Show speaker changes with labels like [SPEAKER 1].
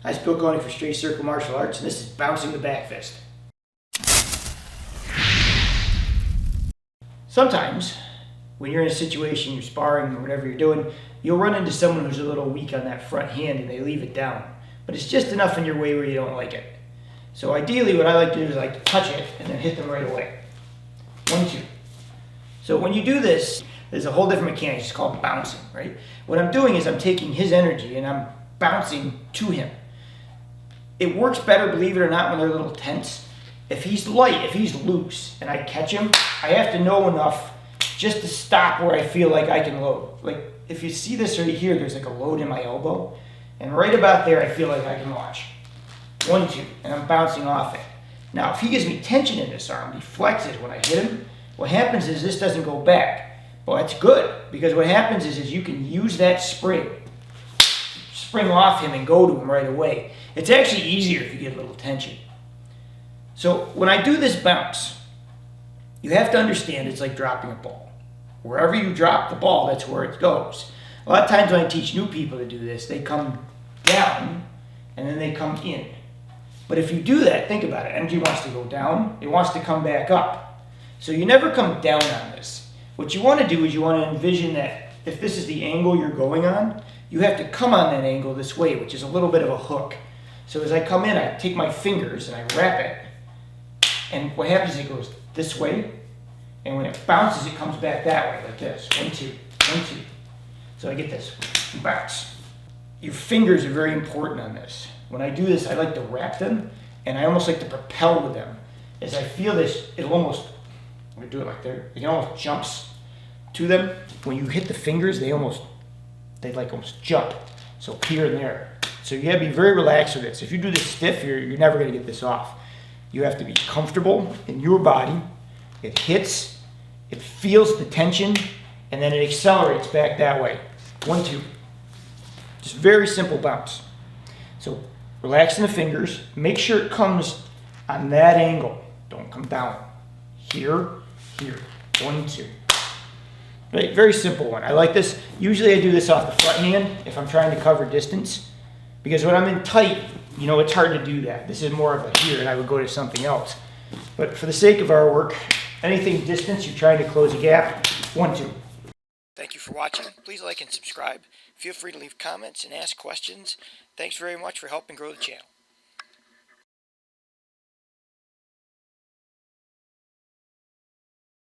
[SPEAKER 1] Hi, it's Bill Koenig for Straight Circle Martial Arts, and this is Bouncing the Back Fist. Sometimes, when you're in a situation, you're sparring or whatever you're doing, you'll run into someone who's a little weak on that front hand and they leave it down. But it's just enough in your way where you don't like it. So ideally what I like to do is I like to touch it and then hit them right away. 1, 2. So when you do this, there's a whole different mechanic. It's called bouncing, right? What I'm doing is I'm taking his energy and I'm bouncing to him. It works better, believe it or not, when they're a little tense. If he's light, if he's loose, and I catch him, I have to know enough just to stop where I feel like I can load. Like, if you see this right here, there's like a load in my elbow. And right about there, I feel like I can launch. 1, 2, and I'm bouncing off it. Now, if he gives me tension in this arm, he flexes when I hit him, what happens is this doesn't go back. Well, that's good, because what happens is you can use that spring off him and go to him right away. It's actually easier if you get a little tension. So when I do this bounce, you have to understand it's like dropping a ball. Wherever you drop the ball, that's where it goes. A lot of times when I teach new people to do this, they come down and then they come in. But if you do that, think about it. Energy wants to go down. It wants to come back up. So you never come down on this. What you want to do is you want to envision that if this is the angle you're going on, you have to come on that angle this way, which is a little bit of a hook. So as I come in, I take my fingers and I wrap it. And what happens is it goes this way. And when it bounces, it comes back that way, like this. 1, 2, 1, 2. So I get this bounce. Your fingers are very important on this. When I do this, I like to wrap them, and I almost like to propel with them. As I feel this, it'll almost, I'm going to do it like there, it almost jumps to them. When you hit the fingers, they almost jump. So here and there. So you have to be very relaxed with this. If you do this stiff, you're never going to get this off. You have to be comfortable in your body. It hits, it feels the tension, and then it accelerates back that way. 1, 2. Just very simple bounce. So relax in the fingers. Make sure it comes on that angle. Don't come down. Here, here. 1, 2. Right, very simple one. I like this. Usually I do this off the front hand if I'm trying to cover distance. Because when I'm in tight, it's hard to do that. This is more of a here, and I would go to something else. But for the sake of our work, anything distance, you're trying to close a gap. 1, 2. Thank you for watching. Please like and subscribe. Feel free to leave comments and ask questions. Thanks very much for helping grow the channel.